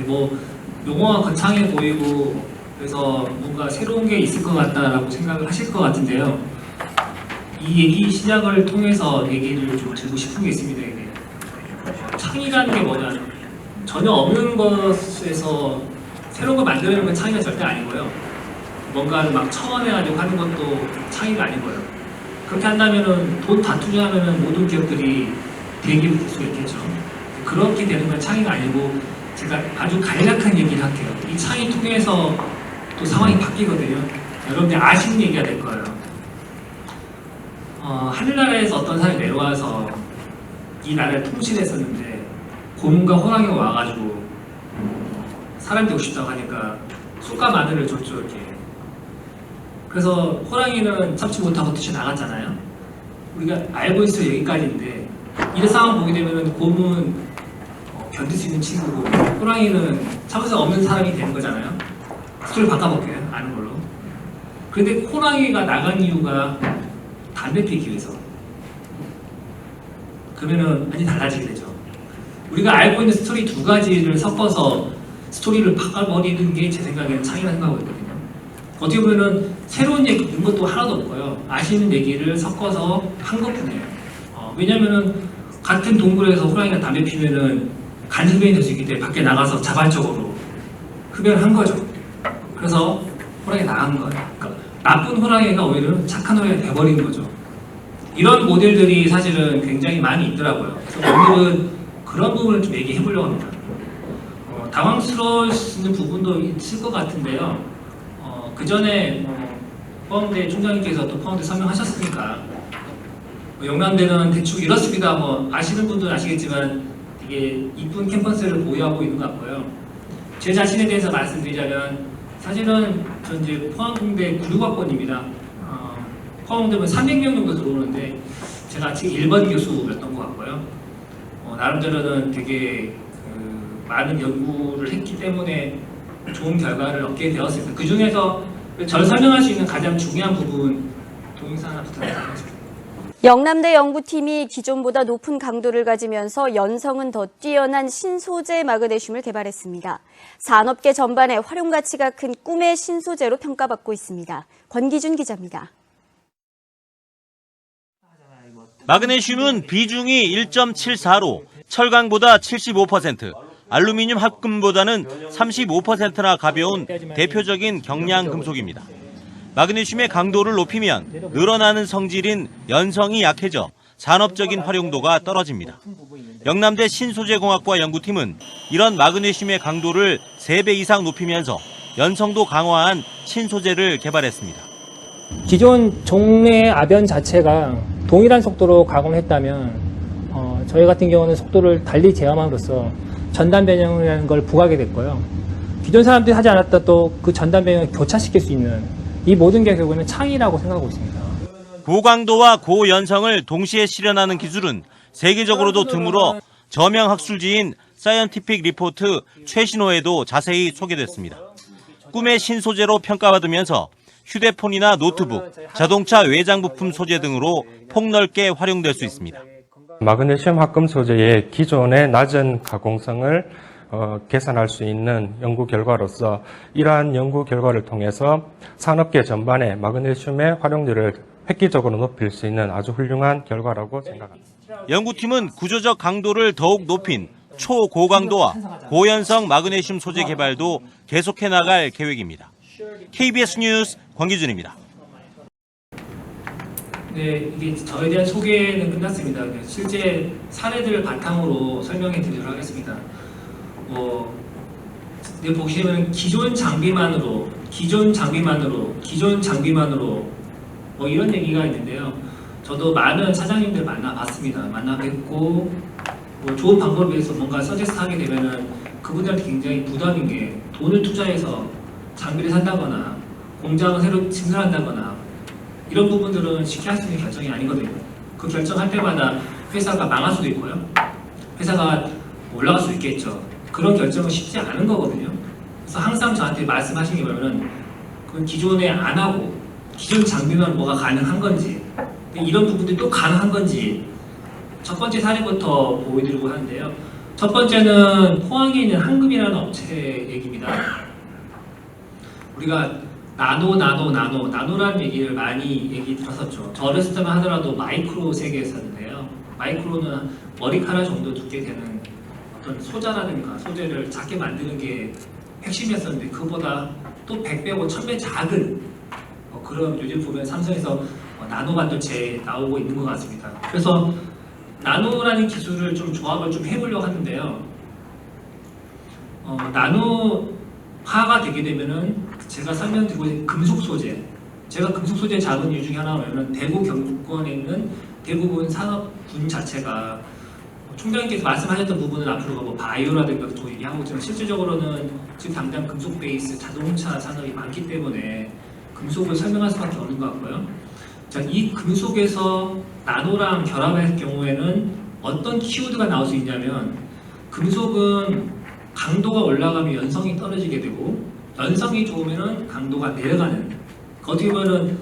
뭐 용어가 거창해 보이고 그래서 뭔가 새로운 게 있을 것 같다라고 생각을 하실 것 같은데요. 이 얘기 시작을 통해서 얘기를 좀 드리고 싶은 게 있습니다. 이게 창의라는 게 뭐냐, 전혀 없는 것에서 새로운 걸 만들어내는 건 창의가 절대 아니고요. 뭔가를 막 처원해가지고 하는 것도 창의가 아니고요. 그렇게 한다면은 돈 다 투자하면은 모든 기업들이 대기업이 될 수가 있겠죠. 그렇게 되는 건 창의가 아니고, 제가 아주 간략한 얘기를 할게요. 이 창의 통해서 또 상황이 바뀌거든요. 여러분들 아시는 얘기가 될 거예요. 하늘나라에서 어떤 사람이 내려와서 이 나라를 통치했었는데 고문과 호랑이가 와가지고 사람 되고 싶다고 하니까 쑥과 마늘을 줬죠. 이렇게. 그래서 호랑이는 참지 못하고 뛰쳐나갔잖아요. 우리가 알고 있어요. 여기까지인데 이런 상황 보게 되면 곰은 견딜 수 있는 친구고 호랑이는 참을 수 없는 사람이 되는 거잖아요. 스토리 바꿔볼게요. 아는 걸로. 그런데 호랑이가 나간 이유가 담배 피우기 위해서. 그러면은 많이 달라지게 되죠. 우리가 알고 있는 스토리 두 가지를 섞어서 스토리를 바꿔버리는 게 제 생각에는 창의라는 생각하고 있거든요. 어떻게 보면은 새로운 얘기 있는 것도 하나도 없고요. 아시는 얘기를 섞어서 한 것뿐이에요. 왜냐면은 같은 동굴에서 호랑이가 담배 피우면은 간질병이 될 수 있기 때문에 밖에 나가서 자발적으로 흡연을 한 거죠. 그래서 호랑이가 나간 거예요. 그러니까 나쁜 호랑이가 오히려 착한 호랑이가 돼버린 거죠. 이런 모델들이 사실은 굉장히 많이 있더라고요. 그래서 오늘은 그런 부분을 좀 얘기해 보려고 합니다. 당황스러우시는 부분도 있을 것 같은데요. 그 전에 포항대 총장님께서 또 포항대 설명하셨으니까 영남대는 대충 이렇습니다. 아시는 분들은 아시겠지만 되게 이쁜 캠퍼스를 보유하고 있는 것 같고요. 제 자신에 대해서 말씀드리자면 사실은 전 이제 포항공대 96학번입니다. 포항공대면 300명 정도 들어오는데 제가 지금 1번 교수였던 것 같고요. 나름대로는 되게 많은 연구를 했기 때문에 좋은 결과를 얻게 되었습니다. 그 중에서 저를 설명할 수 있는 가장 중요한 부분 동영상 하나 부탁드리겠습니다. 영남대 연구팀이 기존보다 높은 강도를 가지면서 연성은 더 뛰어난 신소재 마그네슘을 개발했습니다. 산업계 전반에 활용 가치가 큰 꿈의 신소재로 평가받고 있습니다. 권기준 기자입니다. 마그네슘은 비중이 1.74로 철강보다 75%, 알루미늄 합금보다는 35%나 가벼운 대표적인 경량 금속입니다. 마그네슘의 강도를 높이면 늘어나는 성질인 연성이 약해져 산업적인 활용도가 떨어집니다. 영남대 신소재공학과 연구팀은 이런 마그네슘의 강도를 3배 이상 높이면서 연성도 강화한 신소재를 개발했습니다. 기존 종의 아변 자체가 동일한 속도로 가공을 했다면 저희 같은 경우는 속도를 달리 제어함으로써 전단 변형이라는 걸 부과하게 됐고요. 기존 사람들이 하지 않았던 또 그 전단 변형을 교차시킬 수 있는 이 모든 게 결국에는 창의라고 생각하고 있습니다. 고강도와 고연성을 동시에 실현하는 기술은 세계적으로도 드물어 저명 학술지인 사이언티픽 리포트 최신호에도 자세히 소개됐습니다. 꿈의 신소재로 평가받으면서 휴대폰이나 노트북, 자동차 외장 부품 소재 등으로 폭넓게 활용될 수 있습니다. 마그네슘 합금 소재의 기존의 낮은 가공성을 개선할 수 있는 연구 결과로서 이러한 연구 결과를 통해서 산업계 전반에 마그네슘의 활용률을 획기적으로 높일 수 있는 아주 훌륭한 결과라고 생각합니다. 연구팀은 구조적 강도를 더욱 높인 초고강도와 고연성 마그네슘 소재 개발도 계속해 나갈 계획입니다. KBS 뉴스 권기준입니다. 네, 이게 저에 대한 소개는 끝났습니다. 실제 사례들을 바탕으로 설명해 드리도록 하겠습니다. 보시면 기존 장비만으로 이런 얘기가 있는데요. 저도 많은 사장님들 만나봤습니다. 만나 뵙고 좋은 방법에 대해서 뭔가 서제스트 하게 되면은 그분들한테 굉장히 부담인 게 돈을 투자해서 장비를 산다거나 공장을 새로 증설한다거나 이런 부분들은 쉽게 할 수 있는 결정이 아니거든요. 그 결정할 때마다 회사가 망할 수도 있고요. 회사가 올라갈 수도 있겠죠. 그런 결정은 쉽지 않은 거거든요. 그래서 항상 저한테 말씀하시는 게 뭐냐면 그건 기존에 안 하고 기존 장비만 뭐가 가능한 건지 이런 부분들이 또 가능한 건지 첫 번째 사례부터 보여드리고 하는데요. 첫 번째는 포항에 있는 한금이라는 업체 얘기입니다. 우리가 나노라는 얘기를 많이 얘기 들었었죠. 저 어렸을 때만 하더라도 마이크로 세계였었는데요. 마이크로는 머리카락 정도 두께 되는 어떤 소자라든가 소재를 작게 만드는 게 핵심이었었는데 그보다 또 100배고 1000배 작은 그런 요즘 보면 삼성에서 나노 반도체 나오고 있는 것 같습니다. 그래서 나노라는 기술을 좀 조합을 좀 해보려고 하는데요. 나노화가 되게 되면은 제가 설명드리고 있는 금속 소재, 제가 금속 소재 잡은 이유 중에 하나는 대구 경북권에 있는 대부분 산업군 자체가 총장님께서 말씀하셨던 부분은 앞으로 뭐 바이오라든가 또 얘기하고 있지만 실질적으로는 지금 당장 금속 베이스 자동차 산업이 많기 때문에 금속을 설명할 수밖에 없는 것 같고요. 자, 이 금속에서 나노랑 결합할 경우에는 어떤 키워드가 나올 수 있냐면 금속은 강도가 올라가면 연성이 떨어지게 되고 연성이 좋으면 강도가 내려가는 어떻게 보면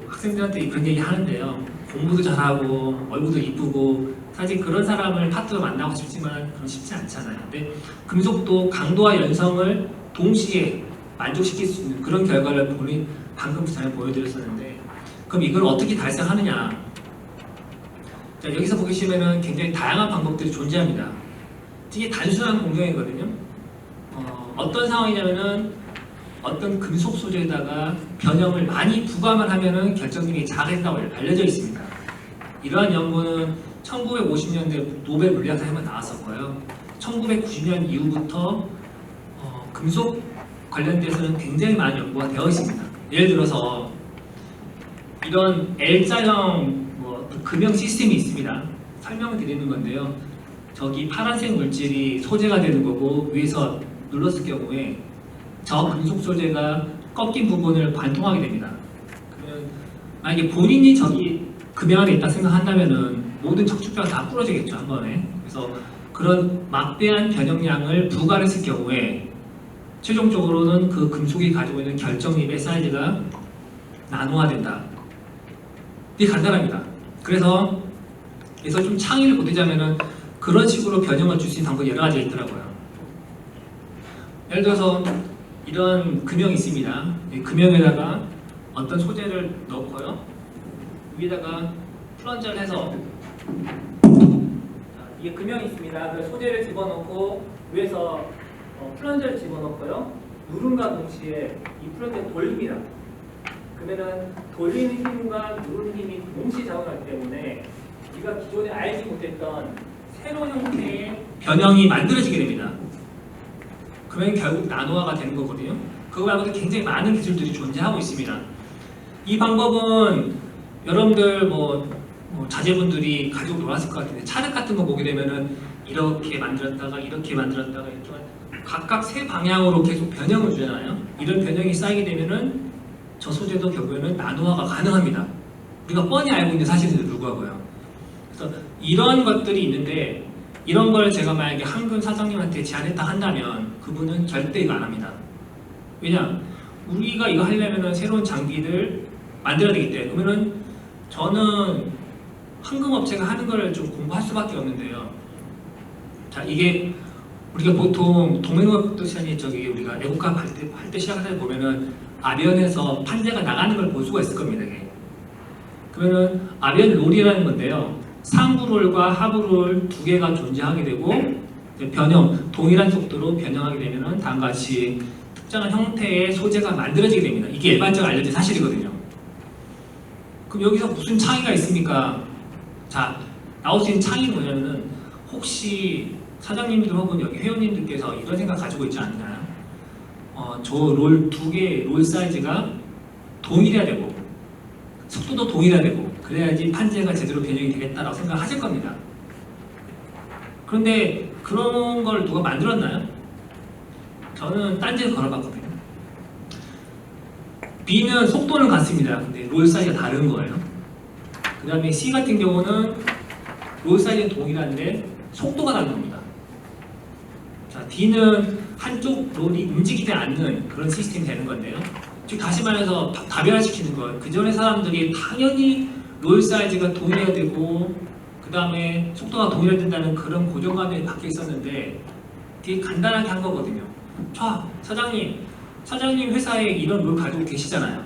학생들한테 그런 얘기 하는데요. 공부도 잘하고 얼굴도 이쁘고 사실 그런 사람을 파트로 만나고 싶지만 그건 쉽지 않잖아요. 근데 금속도 강도와 연성을 동시에 만족시킬 수 있는 그런 결과를 본인 방금 전에 보여드렸었는데 그럼 이걸 어떻게 달성하느냐? 자, 여기서 보시면은 굉장히 다양한 방법들이 존재합니다. 이게 단순한 공정이거든요. 어떤 상황이냐면은 어떤 금속 소재에다가 변형을 많이 부과만 하면은 결정력이 작아진다고 알려져 있습니다. 이러한 연구는 1950년대 노벨 물리학상 한번 나왔었고요. 1990년 이후부터 금속 관련돼서는 굉장히 많은 연구가 되어 있습니다. 예를 들어서 이런 L자형 금형 시스템이 있습니다. 설명을 드리는 건데요. 저기 파란색 물질이 소재가 되는 거고 위에서 눌렀을 경우에 저 금속 소재가 꺾인 부분을 관통하게 됩니다. 그러면 만약에 본인이 저기 금형 안에 있다 생각한다면은 모든 척추뼈가 다 부러지겠죠, 한 번에. 그래서 그런 막대한 변형량을 부과했을 경우에 최종적으로는 그 금속이 가지고 있는 결정립의 사이즈가 나노화된다. 이게 간단합니다. 그래서 좀 창의를 보태자면은 그런 식으로 변형을 줄 수 있는 방법이 여러 가지 있더라고요. 예를 들어서 이런 금형이 있습니다. 이 금형에다가 어떤 소재를 넣고요. 위에다가 플런저를 해서 이게 금형이 있습니다. 그 소재를 집어넣고 위에서 플런저를 집어넣고요. 누름과 동시에 이 플런저를 돌립니다. 그러면은 돌리는 힘과 누르는 힘이 동시에 작용하기 때문에 우리가 기존에 알지 못했던 새로운 형태의 변형이 만들어지게 됩니다. 그러면 결국 나노화가 되는 거거든요. 그거 말고도 굉장히 많은 기술들이 존재하고 있습니다. 이 방법은 여러분들 자제분들이 가지고 놀았을 것 같은데 차륵 같은 거 보게 되면은 이렇게 만들었다가 이렇게 만들었다가 이렇게 각각 세 방향으로 계속 변형을 주잖아요. 이런 변형이 쌓이게 되면은 저 소재도 결국에는 나노화가 가능합니다. 우리가 뻔히 알고 있는 사실인데도 불구하고요. 그래서 이런 것들이 있는데 이런 걸 제가 만약에 한금 사장님한테 제안했다 한다면 그분은 절대 이거 안 합니다. 왜냐? 우리가 이거 하려면 새로운 장비를 만들어야 되기 때문에 그러면은 저는 한금 업체가 하는 걸 좀 공부할 수밖에 없는데요. 자, 이게 우리가 보통 동맹업도 시간이 우리가 애국가 할 때 시작할 때 보면은 아변에서 판재가 나가는 걸 볼 수가 있을 겁니다. 이게. 그러면은 아변 롤이라는 건데요. 상부 롤과 하부 롤 두 개가 존재하게 되고 변형, 동일한 속도로 변형하게 되면은 다음과 같이 특정한 형태의 소재가 만들어지게 됩니다. 이게 일반적으로 알려진 사실이거든요. 그럼 여기서 무슨 창의가 있습니까? 자, 나올 수 있는 창의는 뭐냐면은 혹시 사장님들 혹은 여기 회원님들께서 이런 생각 가지고 있지 않나요? 저 롤 두 개의 롤 사이즈가 동일해야 되고 속도도 동일해야 되고 그래야지 판재가 제대로 변형이 되겠다라고 생각하실 겁니다. 그런데 그런 걸 누가 만들었나요? 저는 딴지를 걸어봤거든요. B는 속도는 같습니다. 근데 롤 사이즈가 다른 거예요. 그 다음에 C 같은 경우는 롤 사이즈는 동일한데 속도가 다른 겁니다. 자, D는 한쪽 롤이 움직이지 않는 그런 시스템이 되는 건데요. 즉 다시 말해서 다변화시키는 거예요. 그 전에 사람들이 당연히 롤 사이즈가 동일해야 되고 그 그 다음에 속도가 동일화된다는 그런 고정관념이 박혀 있었는데 되게 간단하게 한 거거든요. 자, 사장님 회사에 이런 룰 가지고 계시잖아요.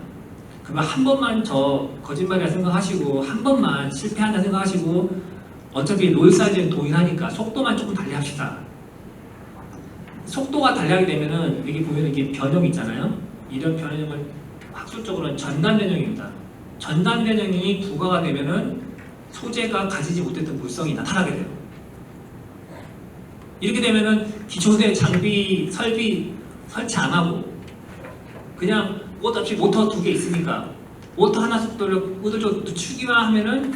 그러면 한 번만 저 거짓말이라 생각하시고 한 번만 실패한다 생각하시고 어차피 롤 사이즈는 동일하니까 속도만 조금 달리합시다. 속도가 달리하게 되면은 여기 보면 이게 변형 있잖아요. 이런 변형은 학술적으로는 전단 변형입니다. 전단 변형이 부과가 되면은 소재가 가지지 못했던 물성이 나타나게 돼요. 이렇게 되면은 기존의 장비 설비 설치 안 하고 그냥 어차피 모터 2개 있으니까 모터 하나 속도를 의도적으로 늦추기만 하면은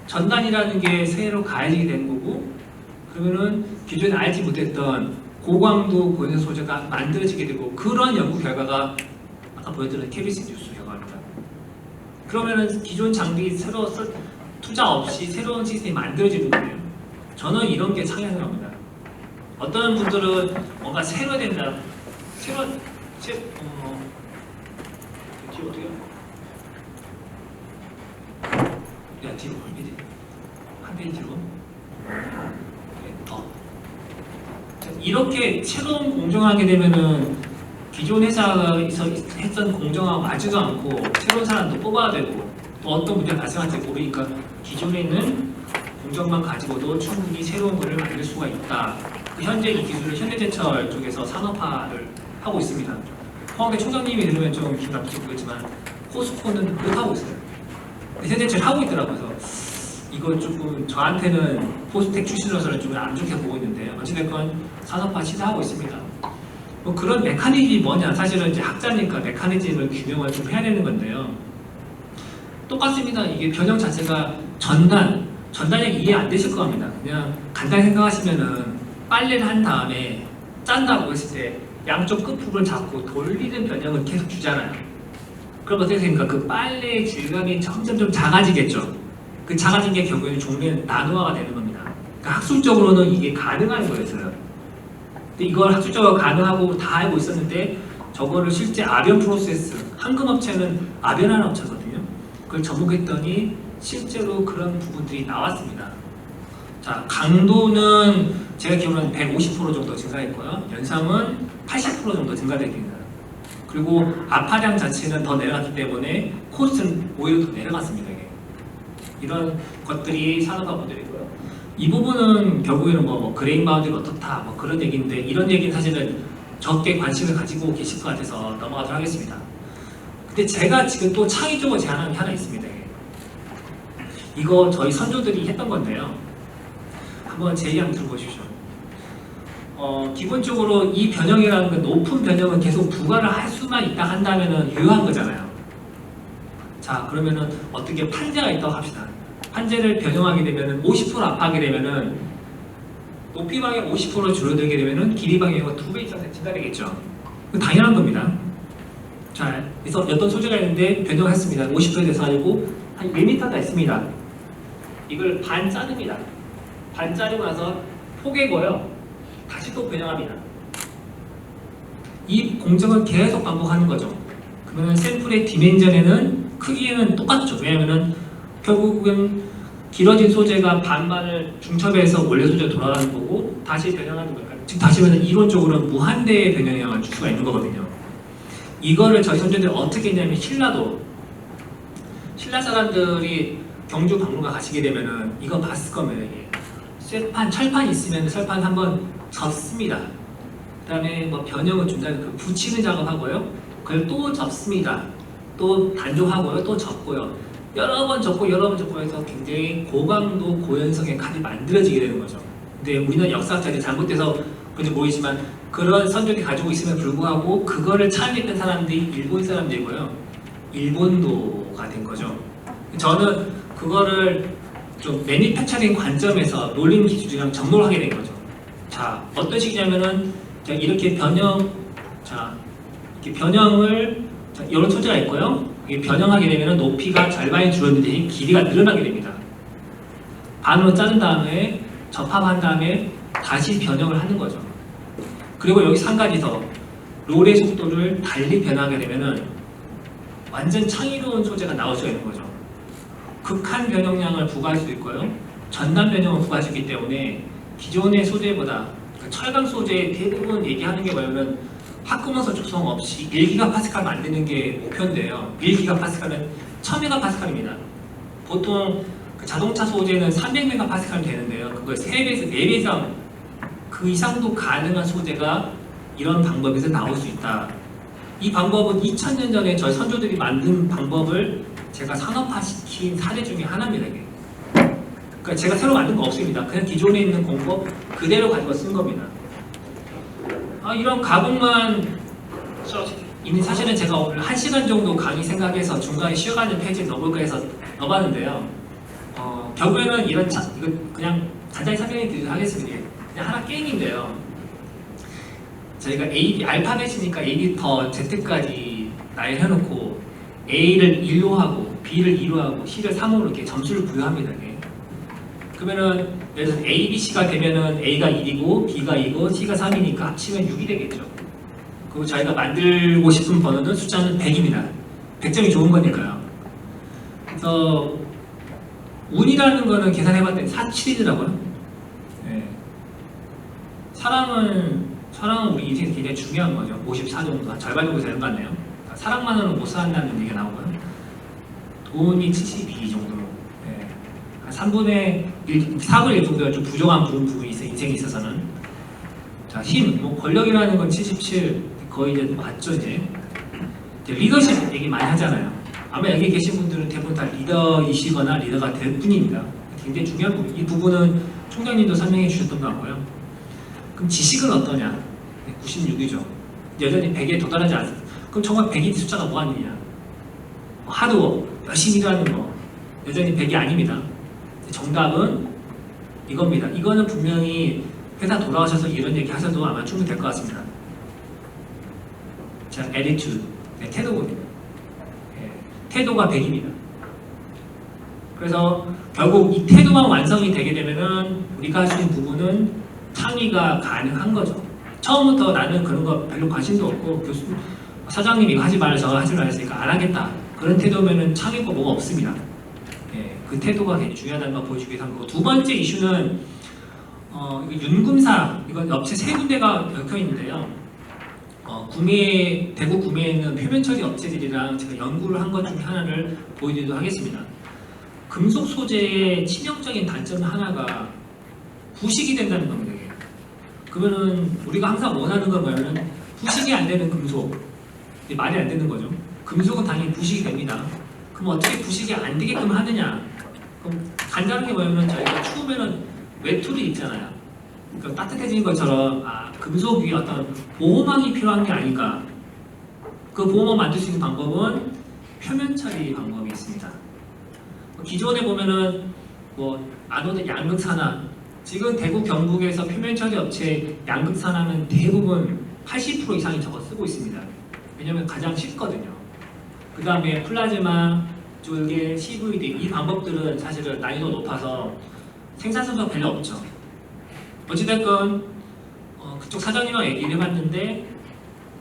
전단이라는 게 새로 가해지게 되는 거고 그러면은 기존에 알지 못했던 고광도 고연소 소재가 만들어지게 되고 그런 연구 결과가 아까 보여드린 KBS 뉴스 결과입니다. 그러면은 기존 장비 새로 투자 없이 새로운 시스템이 만들어지는 거예요. 저는 이런 게 창의성이 합니다. 어떤 분들은 뭔가 새로 된다. 뒤로 어떻게요? 야 뒤로 한 페이지 뒤로. 네, 더. 이렇게 새로운 공정하게 되면은 기존 회사에서 했던 공정하고 맞지도 않고 새로운 사람도 뽑아야 되고 또 어떤 문제가 발생할지 모르니까 기존에 있는 공정만 가지고도 충분히 새로운 것을 만들 수가 있다. 현재 이 기술을 현대제철 쪽에서 산업화를 하고 있습니다. 포항대 총장님이 들으면 좀 기분 나쁠지 모르겠지만 포스코는 못하고 있어요. 현대제철 하고 있더라고요. 그래서 이건 조금 저한테는 포스텍 출신으로서는 좀 안 좋게 보고 있는데 어찌됐건 산업화 시도하고 있습니다. 뭐 그런 메커니즘이 뭐냐, 사실은 이제 학자니까 메커니즘을 규명을 좀 해야 되는 건데요. 똑같습니다. 이게 변형 자체가 전단이 이해 안 되실 겁니다. 그냥 간단히 생각하시면은 빨래를 한 다음에 짠다고 했을 때 양쪽 끝부분을 잡고 돌리는 변형을 계속 주잖아요. 그럼 어떻게 됩니까? 그 빨래의 질감이 점점 좀 작아지겠죠. 그 작아진 게 결국에는 종류의 나노화가 되는 겁니다. 그러니까 학술적으로는 이게 가능한 거였어요. 근데 이걸 학술적으로 가능하고 다 알고 있었는데 저거를 실제 아변 프로세스, 황금업체는 아변하는 업체거든요. 그걸 접목했더니 실제로 그런 부분들이 나왔습니다. 자, 강도는 제가 기억하는 150% 정도 증가했고요. 연상은 80% 정도 증가됩니다. 그리고 압파량 자체는 더 내려갔기 때문에 코스트는 오히려 더 내려갔습니다. 이게. 이런 것들이 산업화 모델이고요. 이 부분은 결국에는 뭐 그레인 바운드가 어떻다 뭐 그런 얘기인데 이런 얘기는 사실은 적게 관심을 가지고 계실 것 같아서 넘어가도록 하겠습니다. 근데 제가 지금 또 창의적으로 제안하는 게 하나 있습니다. 이거 저희 선조들이 했던 건데요. 한번 제 이야기 들어보십시오. 기본적으로 이 변형이라는 건 높은 변형은 계속 부과를 할 수만 있다 한다면은 유효한 거잖아요. 자, 그러면은 어떻게 판재가 있다고 합시다. 판재를 변형하게 되면은 50% 압하게 되면은 높이 방향 50% 줄어들게 되면은 길이 방향이 2배 이상 증가되겠죠. 당연한 겁니다. 자, 그래서 어떤 소재가 있는데 변형했습니다. 50%에 대해서 가지고 한 1m가 있습니다. 이걸 반 자릅니다. 반 자르고 나서 포개고요. 다시 또 변형합니다. 이 공정을 계속 반복하는 거죠. 그러면 샘플의 디멘전에는 크기에는 똑같죠. 왜냐하면 결국은 길어진 소재가 반반을 중첩해서 원래 소재로 돌아가는 거고 다시 변형하는 거니까 즉 다시 말하면 이론적으로는 무한대의 변형량을 줄 수가 있는 거거든요. 이거를 저희 선조들이 어떻게 했냐면 신라 사람들이 경주 박물관 가시게 되면은 이거 봤을 거면 철판 있으면 철판 한번 접습니다. 그 다음에 뭐 변형을 준다면 그 붙이는 작업하고요. 그걸 또 접습니다. 또 단종하고요. 또 접고요. 여러 번 접고 여러 번 접고 해서 굉장히 고강도 고연성의 칼이 만들어지게 되는 거죠. 근데 우리는 역사학자들이 잘못돼서 그런지 모르지만 그런 선조들이 가지고 있음에 불구하고 그거를 창립한 사람들이 일본 사람들이고요. 일본도가 된 거죠. 저는 그거를 좀 매니팩처링 관점에서 롤링 기술이랑 접목을 하게 된 거죠. 자, 어떤 식이냐면은 이렇게 변형을 이런 소재가 있고요. 이게 변형하게 되면 높이가 절반이 줄었는데 길이가 늘어나게 됩니다. 반으로 자른 다음에 접합한 다음에 다시 변형을 하는 거죠. 그리고 여기서 한 가지 더, 롤의 속도를 달리 변하게 되면은 완전 창의로운 소재가 나올 수가 있는 거죠. 극한 변형량을 부과할 수도 있고요. 전단 변형을 부과해주기 때문에 기존의 소재보다 철강 소재 대부분 얘기하는 게 뭐냐면 화끈원소 조성 없이 1기가파스칼 만드는 게 목표인데요. 1기가파스칼은 1000메가파스칼입니다. 보통 그 자동차 소재는 300메가파스칼 되는데요. 그걸 3배에서 4배 이상 그 이상도 가능한 소재가 이런 방법에서 나올 수 있다. 이 방법은 2000년 전에 저희 선조들이 만든 방법을 제가 산업화시킨 사례 중에 하나입니다. 이게. 그러니까 제가 새로 만든 거 없습니다. 그냥 기존에 있는 공법 그대로 가지고 쓴 겁니다. 이런 가공만 이미 사실은 제가 오늘 1시간 정도 강의 생각해서 중간에 쉬어가는 페이지에 넣어볼까 해서 넣어봤는데요. 결국에는 이거 그냥 간단히 설명해 드리도록 하겠습니다. 그냥 하나 게임인데요. 저희가 알파벳이니까 A부터 Z까지 나열해놓고 A를 1로 하고 B를 2로 하고 C를 3으로 이렇게 점수를 부여합니다. 이게. 그러면은 예를 들어서 A, B, C가 되면은 A가 1이고 B가 2고 C가 3이니까 합치면 6이 되겠죠. 그리고 저희가 만들고 싶은 번호는 숫자는 100입니다. 100점이 좋은 거니까요. 그래서 운이라는 거는 계산해봤더니 47이더라고요. 네. 사랑은 우리 인생에서 굉장히 중요한 거죠. 54 정도, 절반 정도 되는 것 같네요. 그러니까 사랑만으로는 못 산다는 얘기가 나오고요. 돈이 72 정도로. 네. 한 3분의 1, 4분의 1 정도가 좀 부족한 부분이 있어요. 인생에 있어서는. 자, 힘, 권력이라는 건 77, 거의 이제 맞죠, 이제. 리더십 얘기 많이 하잖아요. 아마 여기 계신 분들은 대부분 다 리더이시거나 리더가 될 뿐입니다. 굉장히 중요한 부분. 이 부분은 총장님도 설명해 주셨던 것 같고요. 그럼 지식은 어떠냐? 96이죠. 여전히 100에 도달하지 않습니다. 그럼 정말 100이 숫자가 뭐하느냐? 하드워크, 열심히 일하는 거. 여전히 100이 아닙니다. 정답은 이겁니다. 이거는 분명히 회사 돌아오셔서 이런 얘기 하셔도 아마 충분히 될 것 같습니다. 자, attitude. 네, 태도입니다. 네, 태도가 100입니다. 그래서 결국 이 태도만 완성이 되게 되면은 우리가 할 수 있는 부분은 창의가 가능한 거죠. 처음부터 나는 그런 거 별로 관심도 없고 사장님이 이거 하지 말라 저거 하지 말라 했으니까 안 하겠다. 그런 태도면은 창의가 뭐가 없습니다. 예, 그 태도가 굉장히 중요하다는 걸 보여주기 위해서 한 거고. 두 번째 이슈는 윤금사, 이건 업체 세 군데가 얽혀 있는데요. 대구 구미에 있는 표면 처리 업체들이랑 제가 연구를 한 것 중에 하나를 보여드리도록 하겠습니다. 금속 소재의 치명적인 단점 하나가 부식이 된다는 겁니다. 이게. 그러면은 우리가 항상 원하는 건 뭐냐면 부식이 안 되는 금속. 이게 말이 안 되는 거죠. 금속은 당연히 부식이 됩니다. 그럼 어떻게 부식이 안 되게끔 하느냐? 그럼 간단한 게 뭐냐면 저희가 추우면은 외투를 입잖아요. 그러니까 따뜻해지는 것처럼 금속 위에 어떤 보호막이 필요한 게 아닐까. 그 보호막 만들 수 있는 방법은 표면 처리 방법이 있습니다. 기존에 보면은 아노드 양극 산화, 지금 대구 경북에서 표면 처리 업체 양극 산화는 대부분 80% 이상이 저거 쓰고 있습니다. 왜냐면 가장 쉽거든요. 그 다음에 플라즈마, 졸개, CVD 이 방법들은 사실은 난이도 높아서 생산성도 별로 없죠. 어찌됐건 그쪽 사장님하고 얘기를 해봤는데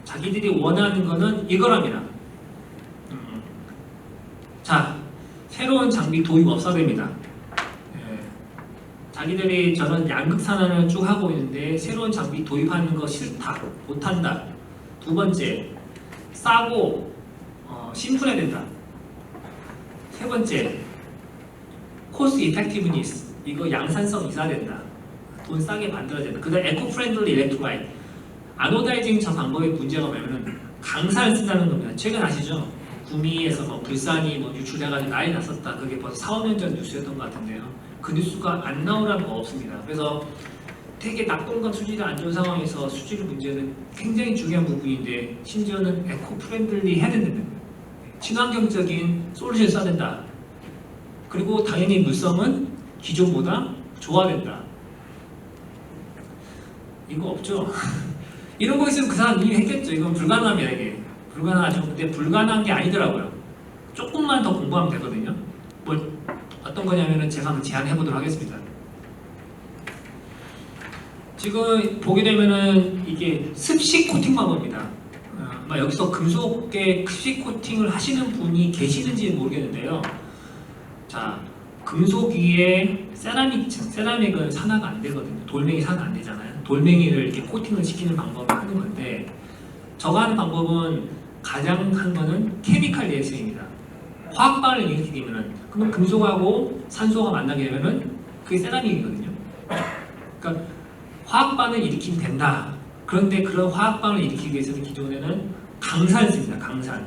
자기들이 원하는 거는 이거랍니다. 자, 새로운 장비 도입 없어야 됩니다. 자기들이 저런 양극 산화를 쭉 하고 있는데 새로운 장비 도입하는 거 싫다, 못한다. 두 번째, 싸고 심플해야 된다. 세 번째, 코스트 이펙티브니스, 이거 양산성 있어야 된다. 돈 싸게 만들어야 된다. 그 다음 에코 프렌들리 일렉트로라이트. 아노다이징 저 방법의 문제가 뭐냐면 강산을 쓴다는 겁니다. 최근 아시죠? 구미에서 불산이 유출돼가지고 난리 났었다. 그게 벌써 4, 5년 전 뉴스였던 것 같은데요. 그 뉴스가 안 나오라는 거 없습니다. 그래서 되게 낙동강 수질이 안 좋은 상황에서 수질 문제는 굉장히 중요한 부분인데 심지어는 에코 프렌들리 해야 된다는 거예요. 친환경적인 솔루션을 써야 된다. 그리고 당연히 물성은 기존보다 좋아된다. 이거 없죠? 이런 거 있으면 그 사람 이미 했겠죠. 이건 불가능합니다. 이게 불가능하죠. 근데 불가능한 게 아니더라고요. 조금만 더 공부하면 되거든요. 어떤 거냐면은 제가 한번 제안해 보도록 하겠습니다. 지금 보게 되면은 이게 습식 코팅 방법입니다. 아마 여기서 금속계 습식 코팅을 하시는 분이 계시는지 모르겠는데요. 자, 금속 위에 세라믹은 산화가 안 되거든요. 돌멩이 산화 안 되잖아요. 돌멩이를 이렇게 코팅을 시키는 방법을 하는 건데, 저가 하는 방법은 가장 한 거는 케미칼 리액션입니다. 화학반을 일으키게 되면은, 그러면 금속하고 산소가 만나게 되면은 그게 세라믹이거든요. 그러니까 화학반을 일으키면 된다. 그런데 그런 화학반을 일으키기 위해서는 기존에는 강산을 씁니다. 강산.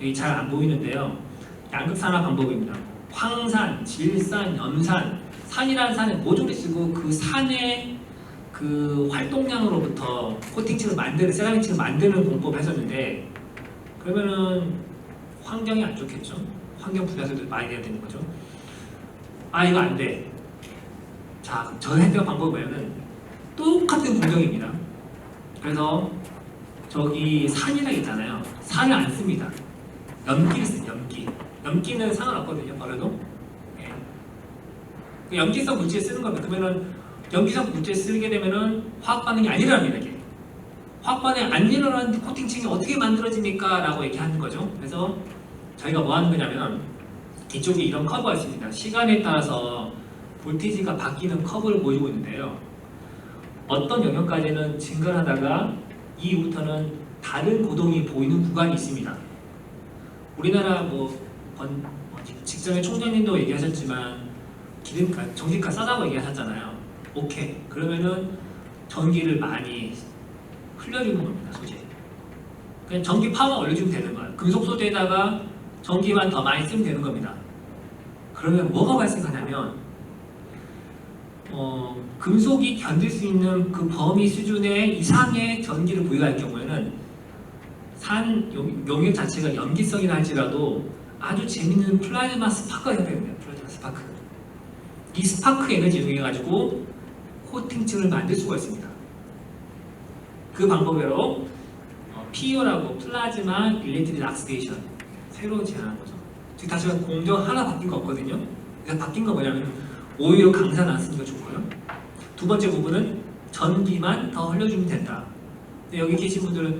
여기 잘 안 보이는데요. 양극산화 방법입니다. 황산, 질산, 염산, 산이라는 산에 모조리 쓰고 그 산의 그 활동량으로부터 코팅층을 만드는, 세라믹층을 만드는 공법을 했었는데, 그러면은 환경이 안 좋겠죠. 환경 분야에서도 많이 돼야 되는 거죠. 아, 이거 안 돼. 자, 저는 했던 방법이 뭐냐면 똑같은 공정입니다. 그래서 저기 산이라 있잖아요. 산을 안 씁니다. 염기를 써요. 염기. 염기는 상관없거든요. 버려도. 예. 염기성 물질 쓰는 겁니다. 그러면은 염기성 물질 쓰게 되면은 화학 반응이 안 일어납니다. 이게. 화학 반응이 안 일어나는 코팅층이 어떻게 만들어집니까? 라고 얘기하는 거죠. 그래서 저희가 뭐 하는 거냐면 이쪽에 이런 커브가 있습니다. 시간에 따라서 볼테이지가 바뀌는 커브를 보이고 있는데요. 어떤 영역까지는 증가를 하다가 이후부터는 다른 고동이 보이는 구간이 있습니다. 우리나라 직장의 총장님도 얘기하셨지만 기름값, 전기값 싸다고 얘기하셨잖아요. 오케이. 그러면은 전기를 많이 흘려주는 겁니다. 소재. 그냥 전기 파워만 올려주면 되는 거예요. 금속 소재에다가 전기만 더 많이 쓰면 되는 겁니다. 그러면 뭐가 발생하냐면 금속이 견딜 수 있는 그 범위 수준의 이상의 전기를 부여할 경우에는 산 용액 자체가 염기성이라 할지라도 아주 재밌는 플라즈마 스파크가 형성됩니다. 플라즈마 스파크. 이 스파크 에너지 이용해 가지고 코팅층을 만들 수가 있습니다. 그 방법으로 PEO라고 플라즈마 일렉트릭 락스데이션 새로 제안한 거죠. 지금 다시 공정 하나 바뀐 거 없거든요. 그래서 바뀐 거 뭐냐면 오히려 강산 안 쓰는 게 좋고요. 두 번째 부분은 전기만 더 흘려주면 된다. 근데 여기 계신 분들은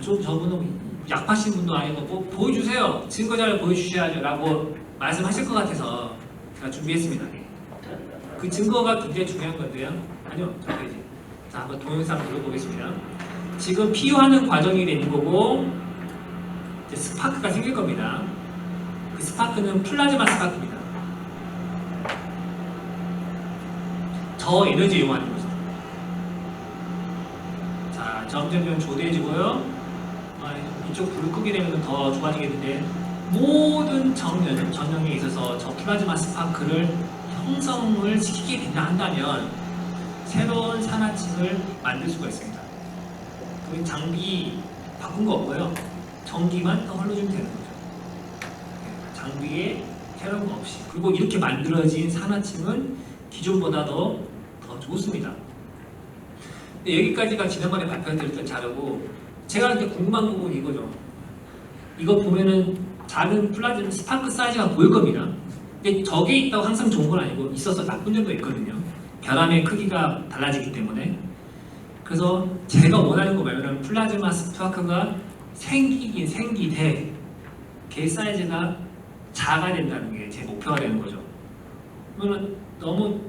좀 저분은 약파신 분도 아니고 뭐 보여주세요. 증거자를 보여주셔야죠 라고 말씀하실 것 같아서 제가 준비했습니다. 그 증거가 굉장히 중요한 건데요. 아니요, 저기 이제 자 한번 동영상 들어보겠습니다. 지금 피유하는 과정이 되는 거고 이제 스파크가 생길 겁니다. 그 스파크는 플라즈마 스파크입니다. 저 에너지 이용하는 거죠. 자, 점점 조대해지고요. 이쪽 불을 끄게 되면 더 좋아지겠는데 모든 전형에 있어서 저 플라즈마 스파크를 형성을 시키게 된다 한다면 새로운 산화층을 만들 수가 있습니다. 그 장비 바꾼 거 없고요. 전기만 더 흘러주면 되는 거죠. 장비에 새로운 거 없이. 그리고 이렇게 만들어진 산화층은 기존보다 더 좋습니다. 근데 여기까지가 지난번에 발표했던 자료고 제가 이제 궁금한 부분이 이거죠. 이거 보면은 작은 플라즈마 스파크 사이즈가 보일 겁니다. 근데 저게 있다고 항상 좋은 건 아니고 있어서 나쁜 점도 있거든요. 결함의 크기가 달라지기 때문에. 그래서 제가 원하는 거 말고는 플라즈마 스파크가 생기긴 생기되 걔 사이즈가 작아야 된다는 게 제 목표가 되는 거죠. 그러면 너무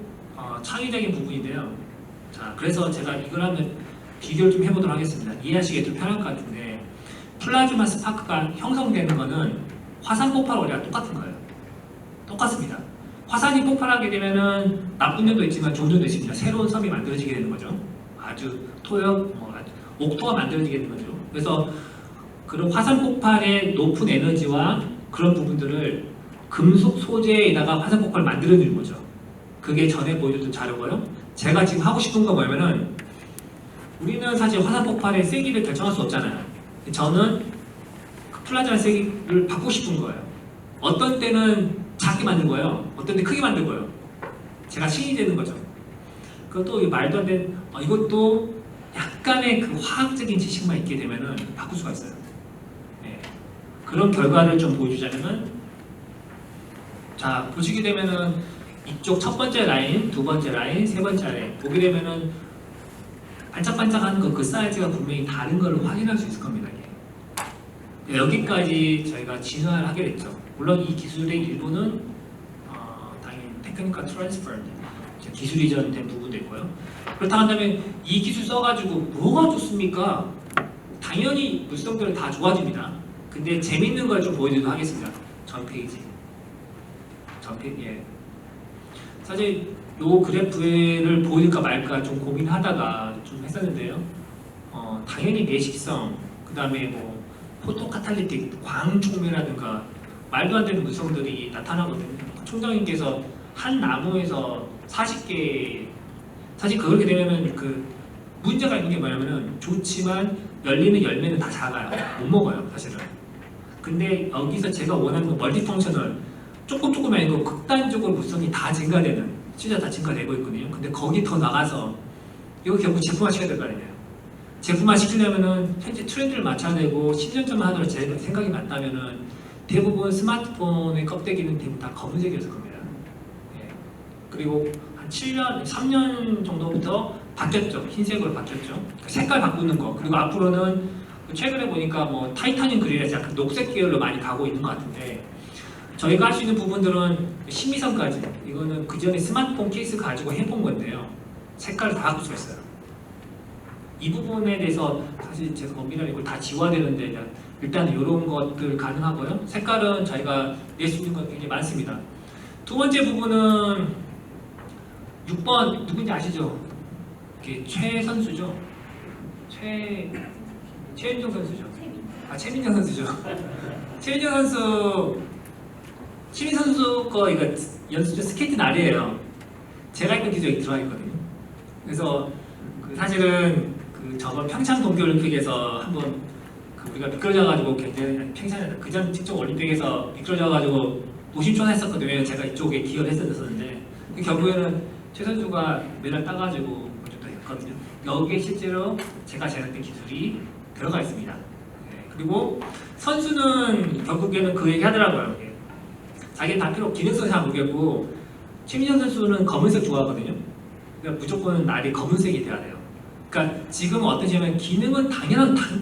창의적인 부분인데요. 자, 그래서 제가 이걸 한번 비교를 좀 해보도록 하겠습니다. 이해하시기 좀 편할 것 같은데 플라즈마 스파크가 형성되는 거는 화산 폭발 원리가 똑같은 거예요. 똑같습니다. 화산이 폭발하게 되면은 나쁜 점도 있지만 좋은 점도 있습니다. 새로운 섬이 만들어지게 되는 거죠. 아주 옥토가 만들어지게 되는 거죠. 그래서 그런 화산 폭발의 높은 에너지와 그런 부분들을 금속 소재에다가 화산 폭발을 만들어주는 거죠. 그게 전에 보여줬던 자료고요. 제가 지금 하고 싶은 건 뭐냐면은 우리는 사실 화산 폭발의 세기를 결정할 수 없잖아요. 저는 그 플라즈마 세기를 바꾸고 싶은 거예요. 어떤 때는 작게 만든 거예요. 어떤 때 크게 만든 거예요. 제가 신이 되는 거죠. 그것도 말도 안 되는 이것도 약간의 그 화학적인 지식만 있게 되면은 바꿀 수가 있어요. 네. 그런 결과를 좀 보여주자면은 자 보시게 되면은 이쪽 첫 번째 라인, 두 번째 라인, 세 번째 라인 보게 되면은 반짝반짝하는 거 그 사이즈가 분명히 다른 걸 확인할 수 있을 겁니다. 여기까지 저희가 진화를 하게 됐죠. 물론 이 기술의 일부는 테크니컬 트랜스퍼, 기술 이전된 부분도 있고요. 그렇다 한다면 이 기술 써가지고 뭐가 좋습니까? 당연히 물성들은 다 좋아집니다. 근데 재밌는 걸 좀 보여드리도록 하겠습니다. 전 페이지. 예. 사실 요 그래프를 보일까 말까 좀 고민하다가 좀 했었는데요. 당연히 내식성, 그 다음에 뭐 포토카탈리틱, 광촉매라든가 말도 안 되는 물성들이 나타나거든요. 총장님께서 한 나무에서 40개, 사실 그렇게 되면은 그 문제가 있는 게 뭐냐면은 좋지만 열리는 열매는 다 작아요. 못 먹어요, 사실은. 근데 여기서 제가 원하는 건 멀티펑셔널, 조금 아니고 극단적으로 물성이 다 증가되는, 진짜 다 증가되고 있거든요. 근데 거기 더 나가서 이거 결국 제품화 시켜야 될 거 아니에요. 제품화 시키려면은 현재 트렌드를 맞춰야 되고 10년쯤만 하더라도 제 생각이 맞다면은 대부분 스마트폰의 껍데기는 대부분 다 검은색이었을 겁니다. 예. 그리고 한 7년, 3년 정도부터 바뀌었죠. 흰색으로 바뀌었죠. 그러니까 색깔 바꾸는 거. 그리고 앞으로는 최근에 보니까 뭐 타이타늄 그릴에서 약간 녹색 계열로 많이 가고 있는 것 같은데 저희가 할 수 있는 부분들은 심미선까지 이거는 그 전에 스마트폰 케이스 가지고 해본 건데요. 색깔을 다 바꿀 수가 있어요. 이 부분에 대해서 사실 제가 엄밀하게 이걸 다 지워야 되는데 일단 이런 것들 가능하고요. 색깔은 저희가 낼 수 있는 건 굉장히 많습니다. 두 번째 부분은 6번 누군지 아시죠? 최 선수죠. 최윤정 선수죠. 최민정 선수죠. 최민정 선수, 시민 선수 거 이거 연습 스케이트 날이에요. 제가 했던 기술이 들어가 있거든요. 그래서 사실은 저번 평창 동계올림픽에서 한번 우리가 미끄러져가지고 굉장히 평창에 그전 직접 올림픽에서 미끄러져가지고 노심초사했었거든요. 제가 이쪽에 기여를 했었는데 결국에는 최 선수가 메달 따가지고 또 했거든요. 여기에 실제로 제가 제작된 기술이 들어가 있습니다. 네. 그리고 선수는 결국에는 그 얘기 하더라고요. 자기는 다 필요 기능성 잘 모르겠고 최민정 선수는 검은색 좋아하거든요. 그러니까 무조건 날이 검은색이 돼야 돼요. 그러니까 지금 어떠냐면 기능은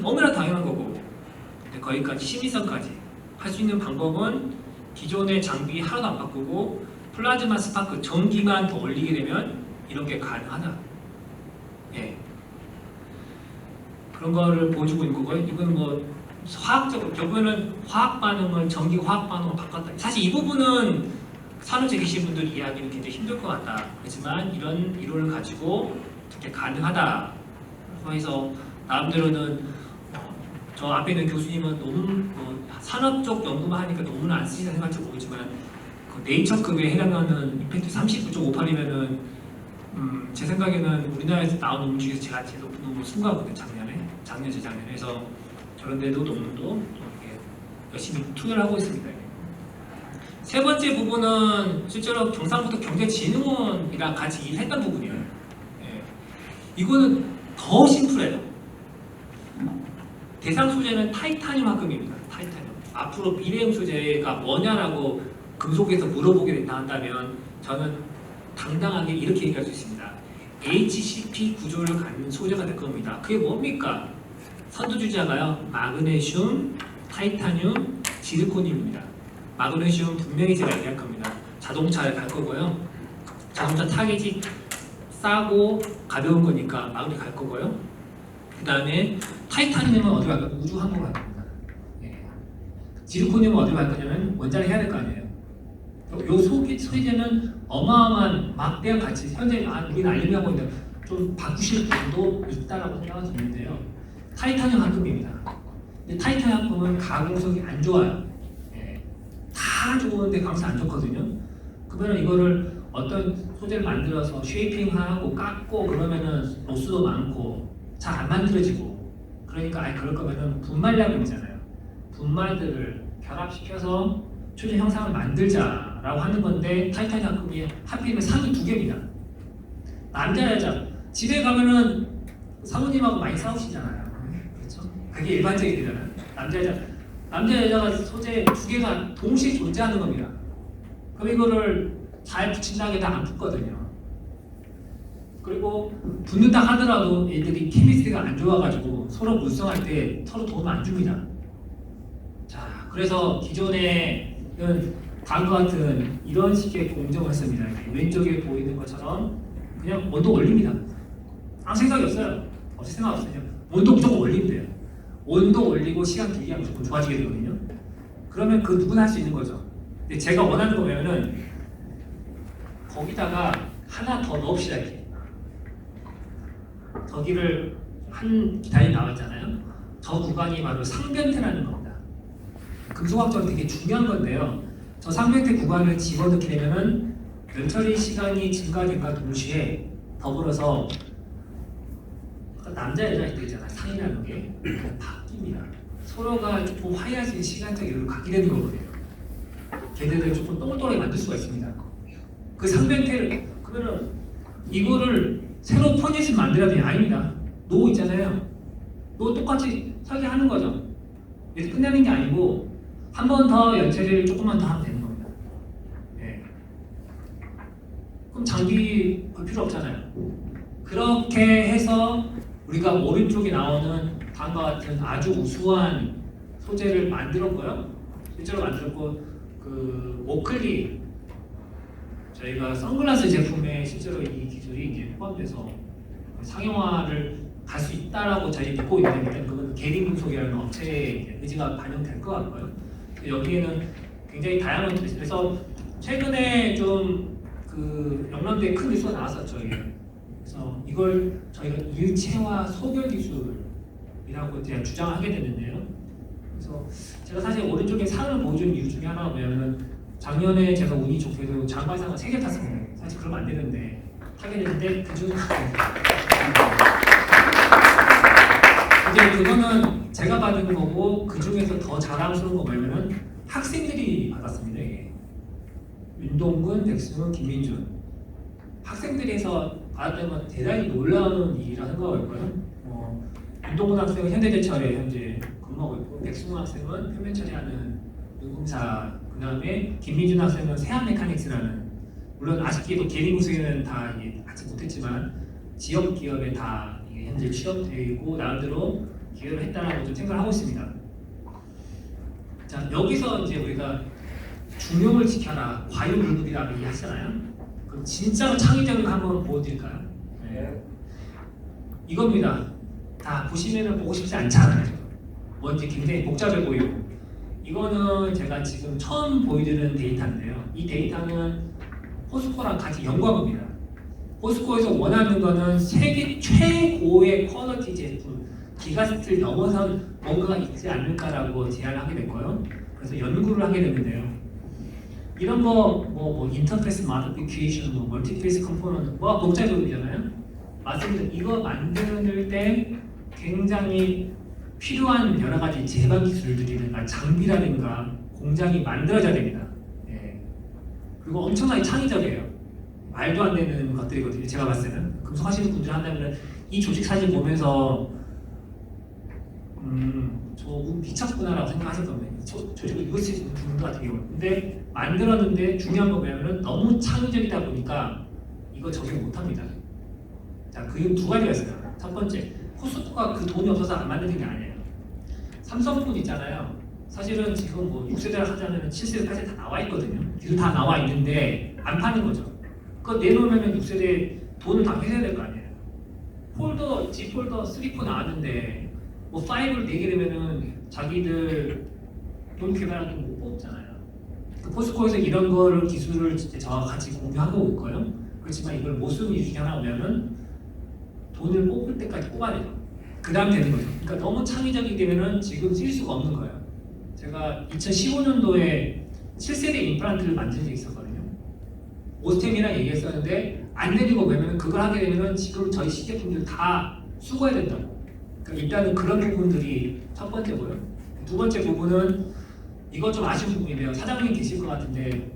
너무나 당연한 거고 근데 거기까지 심미성까지 할 수 있는 방법은 기존의 장비 하나도 안 바꾸고 플라즈마 스파크 전기만 더 올리게 되면 이런 게 가능하다. 예. 그런 거를 보여주고 있는 거고요. 이건 뭐 화학적으로 결국에는 화학 반응을 전기 화학 반응으로 바꿨다. 사실 이 부분은 산업재 계신 분들 이해하기는 굉장히 힘들 것 같다. 그렇지만 이런 이론을 가지고 어떻게 가능하다. 그래서 나름대로는 저 앞에 있는 교수님은 너무 산업적 연구만 하니까 너무나 안 쓰시는 생각할지 모르지만 그 네이처급에 해당하는 임팩트 39.58이면은 제 생각에는 우리나라에서 나온 논문 중에서 제가 제일 높은 논문을 쓴 거거든요. 작년 재작년에. 그래서 저런 데도 논문도 이렇게 열심히 투자를 하고 있습니다. 세 번째 부분은 실제로 경상북도 경제진흥원이랑 같이 일했던 부분이에요. 예. 이거는 더 심플해요. 대상 소재는 타이타늄 합금입니다. 타이타늄. 앞으로 미래형 소재가 뭐냐라고 금속에서 물어보게 된다 한다면 저는 당당하게 이렇게 얘기할 수 있습니다. HCP 구조를 갖는 소재가 될 겁니다. 그게 뭡니까? 선두주자가요. 마그네슘, 타이타늄, 지르코늄입니다. 마그네슘 분명히 제가 얘기할 겁니다. 자동차에 갈 거고요. 자동차 타겟이 싸고 가벼운 거니까 마그네 갈 거고요. 그 다음에 타이타늄은 어디 갈까요? 우주항공 갈 겁니다. 예. 지르코늄은 어디 갈 거냐면 원자를 해야 될 거 아니에요. 요 소재는 어마어마한 막대한 가치, 현재 우리는 알림하고 있는데 좀 바꾸실 분도 있다라고 생각할 수 있는데요. 타이타늄 합금입니다. 근데 타이타늄 합금은 가공성이 안 좋아요. 예. 다 좋은데 가공성이 안 좋거든요. 그러면 이거를 어떤 소재를 만들어서 쉐이핑하고 깎고 그러면은 로스도 많고 잘 안 만들어지고 그러니까 그럴 거면은 분말량이잖아요. 분말들을 결합시켜서 초제 형상을 만들자라고 하는 건데 타이타늄 합금이 하필이면 상이 2개입니다. 남자 여자 집에 가면은 사모님하고 많이 싸우시잖아요. 그렇죠? 그게 일반적인 일이잖아요. 남자 여자가 소재 2개가 동시에 존재하는 겁니다. 그럼 이거를 잘 붙인다고 해도 안 붙거든요. 그리고 붙는다 하더라도 얘들이 케미스트리가 안 좋아가지고 서로 물성할 때 서로 도움 안 줍니다. 자, 그래서 기존에는 다음과 같은 이런 식의 공정을 했습니다. 왼쪽에 보이는 것처럼 그냥 온도 올립니다. 아무 생각이 없어요. 없을 생각 없어요. 그냥 온도 무조건 올리면 돼요. 온도 올리고 시간 길게 하면 무조건 좋아지게 되거든요. 그러면 그 누구나 할 수 있는 거죠. 근데 제가 원하는 거면은 거기다가 하나 더 넣읍시다 이렇게. 저기를 한 기단이 나왔잖아요. 저 구간이 바로 상변태라는 겁니다. 금속학적으로 되게 중요한 건데요. 저 상변태 구간을 집어넣게 되면은 면처리 시간이 증가됨과 동시에 더불어서 남자 여자 있잖아요. 상이라는 게 바뀝니다. 서로가 조금 화해할 수 있는 시간적 여유를 갖게 되는 거거든요. 걔네들 조금 동글동글하게 만들 수가 있습니다. 그 상변태를 그러면 이거를 새로 퍼닛을 만들어야 되냐? 아닙니다. 노 있잖아요. 노 똑같이 설계하는 거죠. 그래서 끝내는 게 아니고 한 번 더 연체를 조금만 더 하면 되는 겁니다. 네. 그럼 장비 볼 필요 없잖아요. 그렇게 해서 우리가 오른쪽에 나오는 다음과 같은 아주 우수한 소재를 만들었고요. 실제로 만들었고 그 오클리 저희가 선글라스 제품에 실제로 이 기술이 이제 포함돼서 상용화를 갈 수 있다라고 저희 믿고 있는데 그건 계림금속이라는 업체의 의지가 반영될 것 같고요. 여기에는 굉장히 다양한 그래서 최근에 좀 그 영남대에 큰 뉴스가 나왔었죠. 이게. 그래서 이걸 저희가 일체화 소결 기술이라고 제가 주장하게 됐는데요. 그래서 제가 사실 오른쪽에 상을 보여준 이유 중에 하나가 뭐냐면 작년에 제가 운이 좋게도 장관상을 3개 탔습니다. 사실 그러면 안 되는데 타게 됐는데 그중 이제 그거는 제가 받은 거고 그 중에서 더 자랑스러운 거 뭐냐면은 학생들이 받았습니다. 이게. 윤동근, 백승훈, 김민준 학생들이 해서 받았다는 건 대단히 놀라운 일이라 생각했고요. 윤동근 학생은 현대제철에 현재 근무하고 있고 백승훈 학생은 표면 처리하는 유금사 그 다음에 김민준 학생은 세한메카닉스라는 물론 아쉽게도 계림금속에는 다 아직 못했지만 지역 기업에 다 현재 취업되고 나름대로 기여를 했다라고 좀 생각을 하고 있습니다. 자 여기서 이제 우리가 중용을 지켜라 과유불급이라고 얘기하잖아요. 그럼 진짜로 창의적인 거 한번 보여드릴까요? 네. 이겁니다. 다 보시면은 보고 싶지 않잖아요. 뭔지 굉장히 복잡해 보이고 이거는 제가 지금 처음 보여드리는 데이터인데요. 이 데이터는 포스코랑 같이 연구한 겁니다. 포스코에서 원하는 거는 세계 최고의 퀄리티 제품 기가시트를 넘어선 뭔가가 있지 않을까라고 제안을 하게 됐고요. 그래서 연구를 하게 됐는데요. 이런 뭐 인터페이스 모디피케이션, 멀티페이스 컴포넌트 뭐 복잡해 보이잖아요. 맞습니다. 이거 만들 때 굉장히 필요한 여러 가지 제반 기술들이든가 장비라든가 공장이 만들어져야 됩니다. 예. 그리고 엄청나게 창의적이에요. 말도 안 되는 것들이거든요. 제가 봤을 때는 금속하시는 분들이 한다면 이 조직 사진 보면서 저분 미쳤구나라고 생각하실 겁니다. 조직을 이거 쓰시는 분들 같은 경우. 근데 만들었는데 중요한 거 뭐냐면 너무 창의적이다 보니까 이거 적용 못합니다. 자, 그 이유 두 가지가 있어요. 첫 번째, 포스코가 그 돈이 없어서 안 만드는 게 아니에요. 삼성폰 있잖아요. 사실은 지금 뭐 6세대를 하자면 7세대, 8세대 다 나와 있거든요. 기술 다 나와 있는데 안 파는 거죠. 그거 내놓으면 6세대 돈을 다 회사야 될 거 아니에요. 폴더, G 폴더, 3포 나왔는데 뭐 5를 내게 되면은 자기들 돈 개발하기 못 뽑잖아요. 그 포스코에서 이런 거를 기술을 저와 같이 공유하고 있고요. 그렇지만 이걸 못 쓰는 이유 중에 하나 보면은 돈을 뽑을 때까지 뽑아야 돼요. 그 다음 되는 거죠. 그러니까 너무 창의적이게 되면은 지금 쓸 수가 없는 거예요. 제가 2015년도에 7세대 임플란트를 만든 적이 있었거든요. 오스템이랑 얘기했었는데 안 내리고 왜냐면 그걸 하게 되면은 지금 저희 시제품들 다 수거해야 된다고. 그러니까 일단은 그런 부분들이 첫 번째고요. 두 번째 부분은 이거 좀 아쉬운 부분이에요. 사장님 계실 것 같은데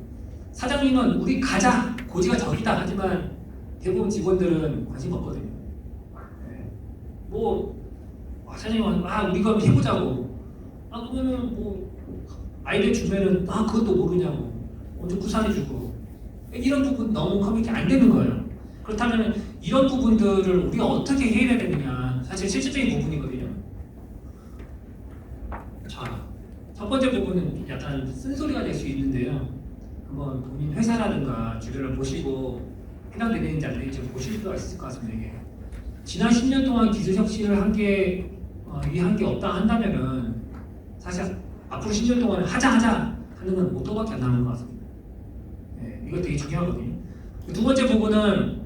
사장님은 우리 가자 고지가 저기다 하지만 대부분 직원들은 관심 없거든요. 네. 뭐 사장님은 우리 이거 해보자고. 그러면은 뭐 아이디어 주면은 그것도 모르냐고. 먼저 구상해주고 이런 부분 너무 커뮤니케이션 안 되는 거예요. 그렇다면 이런 부분들을 우리가 어떻게 해야 되느냐 사실 실질적인 부분이거든요. 자, 첫 번째 부분은 약간 쓴소리가 될 수 있는데요. 한번 본인 회사라든가 주변을 보시고 해당되는지 안 되는지 보실 필요가 있을 것 같습니다. 이게 지난 10년 동안 기술 혁신을 한 게 없다 한다면은 사실 앞으로 10년 동안 하자 하는 건 목표밖에 안 남은 것 같습니다. 네, 이거 되게 중요하거든요. 두 번째 부분은